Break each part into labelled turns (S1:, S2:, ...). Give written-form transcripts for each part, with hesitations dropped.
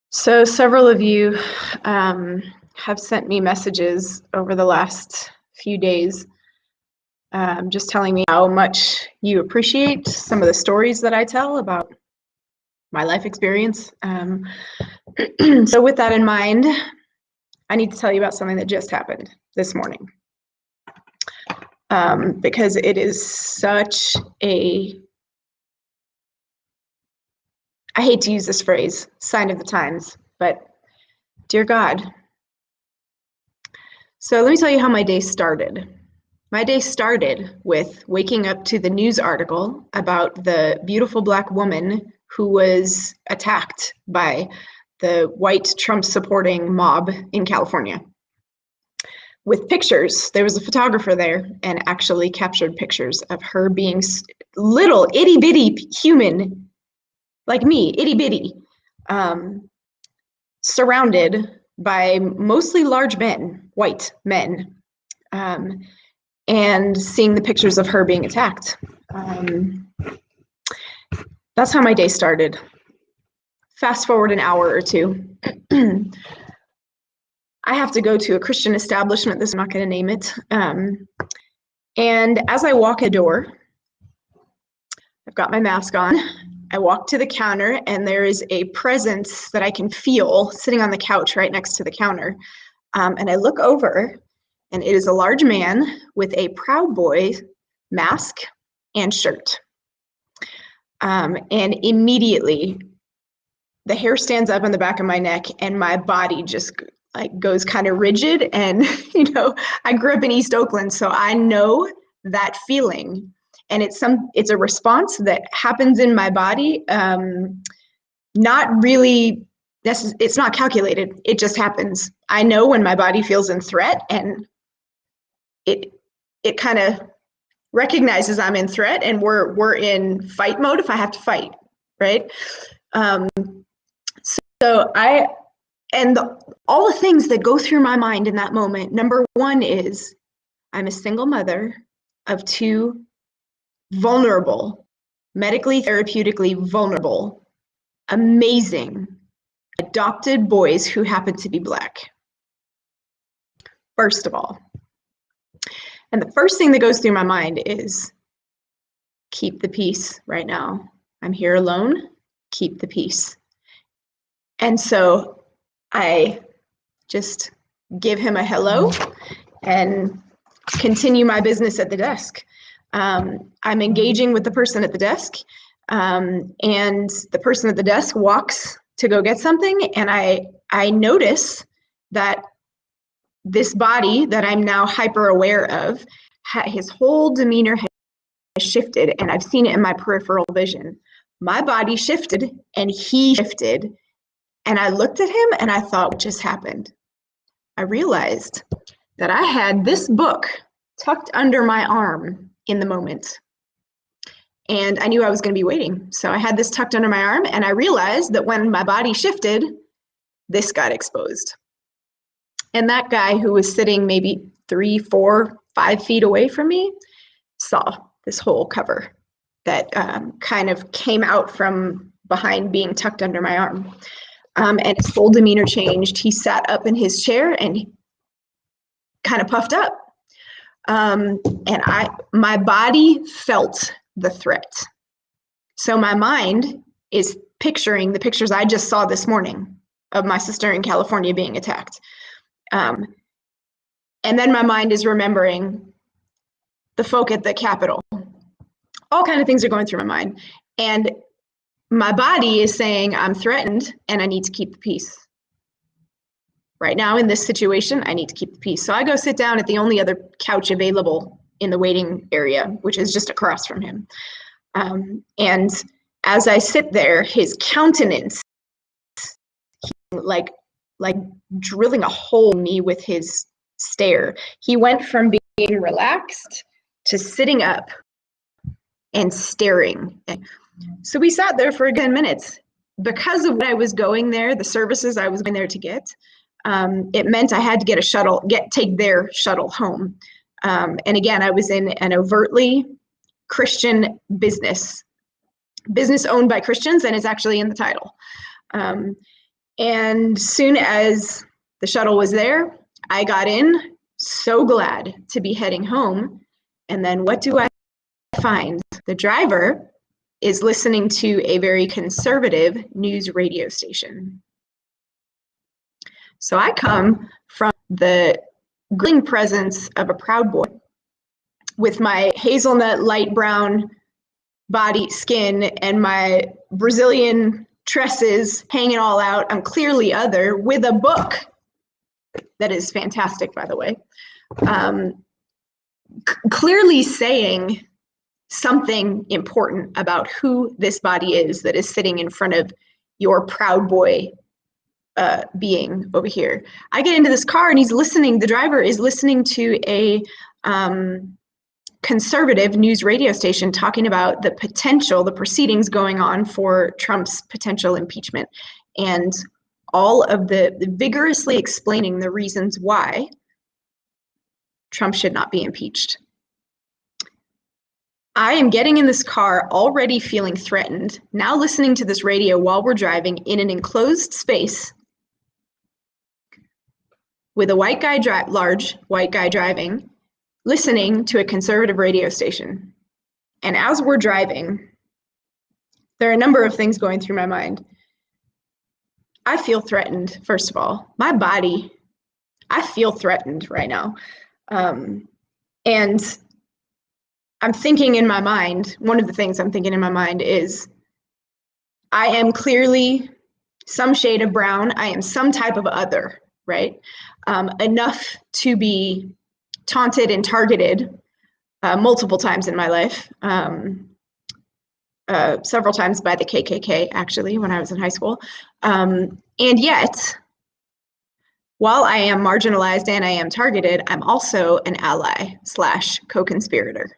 S1: So several of you have sent me messages over the last few days, just telling me how much you appreciate some of the stories that I tell about my life experience. So with that in mind, I need to tell you about something that just happened this morning, because it is such a, I hate to use this phrase, sign of the times, but dear God. So let me tell you how my day started. My day started with waking up to the news article about the beautiful Black woman who was attacked by the white Trump supporting mob in California. With pictures, there was a photographer there and actually captured pictures of her being little itty bitty human, like me, itty bitty, surrounded by mostly large men, white men, and seeing the pictures of her being attacked. That's how my day started. Fast forward an hour or two. I have to go to a Christian establishment, I'm not going to name it. And as I walk a door, I've got my mask on, I walk to the counter, and there is a presence that I can feel sitting on the couch right next to the counter. And I look over, and it is a large man with a Proud Boy mask and shirt. And immediately, the hair stands up on the back of my neck, and my body just like goes kind of rigid. And I grew up in East Oakland, so I know that feeling. And it's a response that happens in my body. Not really, it's not calculated. It just happens. I know when my body feels in threat, and it kind of recognizes I'm in threat, and we're in fight mode if I have to fight, right? So all the things that go through my mind in that moment, number one is I'm a single mother of two vulnerable, medically, therapeutically vulnerable, amazing, adopted boys who happen to be Black, first of all. And the first thing that goes through my mind is keep the peace right now. I'm here alone, keep the peace. And so I just give him a hello and continue my business at the desk. I'm engaging with the person at the desk, and the person at the desk walks to go get something, and I notice that this body that I'm now hyper aware of, his whole demeanor has shifted, and I've seen it in my peripheral vision. My body shifted, and he shifted, and I looked at him, and I thought, what just happened? I realized that I had this book tucked under my arm in the moment. And I knew I was going to be waiting. So I had this tucked under my arm, and I realized that when my body shifted, this got exposed. And that guy who was sitting maybe 3, 4, 5 feet away from me saw this whole cover that kind of came out from behind being tucked under my arm. And his whole demeanor changed. He sat up in his chair and he kind of puffed up. And my body felt the threat. So my mind is picturing the pictures I just saw this morning of my sister in California being attacked. And then my mind is remembering the folk at the Capitol. All kinds of things are going through my mind. And my body is saying, I'm threatened and I need to keep the peace. Right now in this situation, I need to keep the peace. So I go sit down at the only other couch available in the waiting area, which is just across from him. And as I sit there, his countenance, like drilling a hole in me with his stare. He went from being relaxed to sitting up and staring. So we sat there for 10 minutes. Because of what I was going there, the services I was going there to get, it meant I had to get a shuttle, take their shuttle home. And again, I was in an overtly Christian business owned by Christians, and it's actually in the title. And soon as the shuttle was there, I got in, so glad to be heading home. And then what do I find? The driver is listening to a very conservative news radio station. So I come from the grilling presence of a proud boy with my hazelnut light brown body skin and my Brazilian tresses hanging all out. I'm clearly other, with a book that is fantastic, by the way, clearly saying something important about who this body is that is sitting in front of your proud boy being over here. I get into this car and he's listening, the driver is listening to a conservative news radio station talking about the potential, the proceedings going on for Trump's potential impeachment, and all of the vigorously explaining the reasons why Trump should not be impeached. I am getting in this car already feeling threatened, now listening to this radio while we're driving in an enclosed space with a white guy, large white guy driving, listening to a conservative radio station. And as we're driving, there are a number of things going through my mind. I feel threatened, first of all. My body, I feel threatened right now. And I'm thinking in my mind, one of the things I'm thinking in my mind is, I am clearly some shade of brown. I am some type of other, right? Enough to be taunted and targeted multiple times in my life, several times by the KKK, actually, when I was in high school. And yet, while I am marginalized and I am targeted, I'm also an ally / co-conspirator.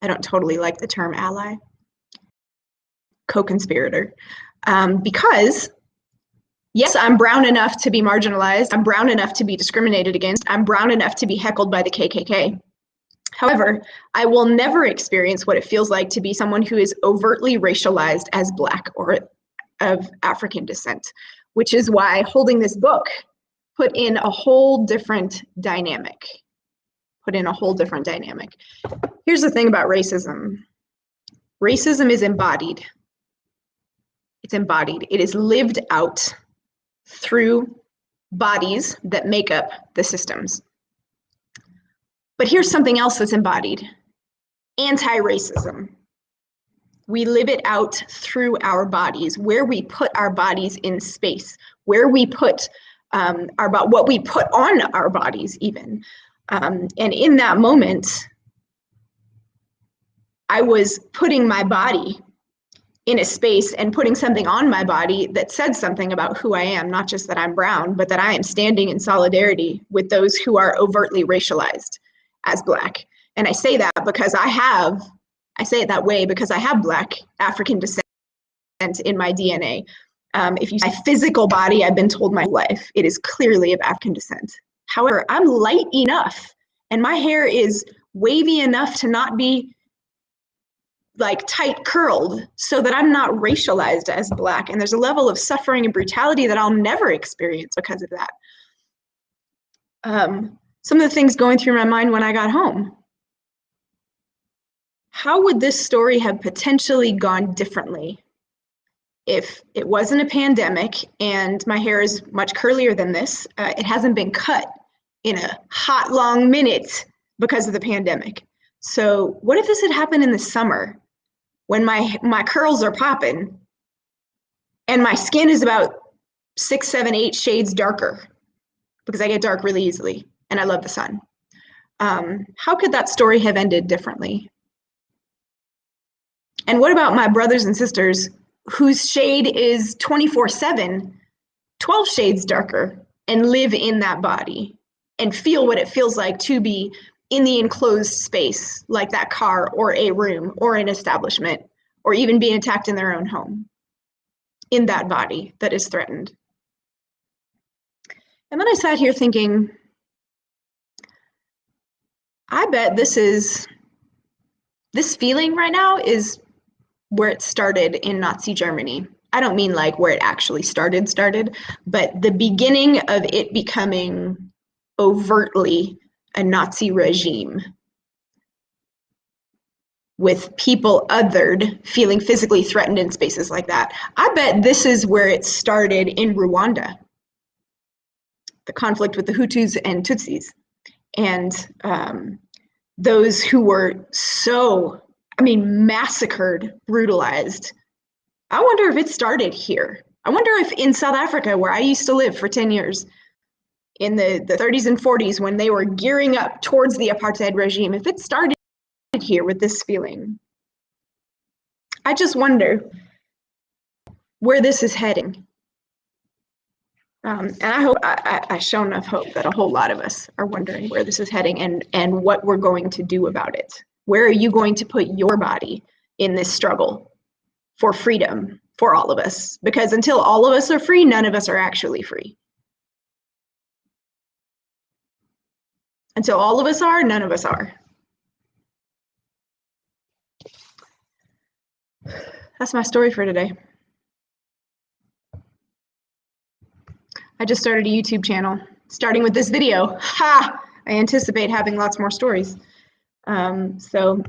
S1: I don't totally like the term ally. Co-conspirator. Because yes, I'm brown enough to be marginalized. I'm brown enough to be discriminated against. I'm brown enough to be heckled by the KKK. However, I will never experience what it feels like to be someone who is overtly racialized as Black or of African descent, which is why holding this book put in a whole different dynamic. Here's the thing about racism. Racism is embodied. It's embodied. It is lived out through bodies that make up the systems. But here's something else that's embodied. Anti-racism. We live it out through our bodies, where we put our bodies in space, where we put what we put on our bodies even. And in that moment, I was putting my body in a space and putting something on my body that said something about who I am, not just that I'm brown, but that I am standing in solidarity with those who are overtly racialized as Black. And I say that because I say it that way because I have Black African descent in my DNA. If you see my physical body, I've been told my life, it is clearly of African descent. However, I'm light enough and my hair is wavy enough to not be like tight curled so that I'm not racialized as Black. And there's a level of suffering and brutality that I'll never experience because of that. Some of the things going through my mind when I got home. How would this story have potentially gone differently if it wasn't a pandemic and my hair is much curlier than this? It hasn't been cut in a hot, long minute because of the pandemic. So what if this had happened in the summer when my curls are popping and my skin is about 6, 7, 8 shades darker because I get dark really easily and I love the sun? How could that story have ended differently? And what about my brothers and sisters whose shade is 24/7, 12 shades darker, and live in that body and feel what it feels like to be in the enclosed space like that car or a room or an establishment, or even being attacked in their own home in that body that is threatened? And then I sat here thinking, I bet this feeling right now is where it started in Nazi Germany. I don't mean like where it actually started, but the beginning of it becoming overtly a Nazi regime with people othered feeling physically threatened in spaces like that. I bet this is where it started in Rwanda, the conflict with the Hutus and Tutsis. And those who were so, massacred, brutalized. I wonder if it started here. I wonder if in South Africa, where I used to live for 10 years, in the 30s and 40s, when they were gearing up towards the apartheid regime, if it started here with this feeling. I just wonder where this is heading. And I hope I show enough hope that a whole lot of us are wondering where this is heading and what we're going to do about it. Where are you going to put your body in this struggle for freedom for all of us? Because until all of us are free, none of us are actually free. Until all of us are, none of us are. That's my story for today. I just started a YouTube channel, starting with this video. Ha! I anticipate having lots more stories. So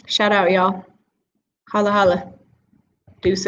S1: shout out, y'all. Holla holla. Deuces.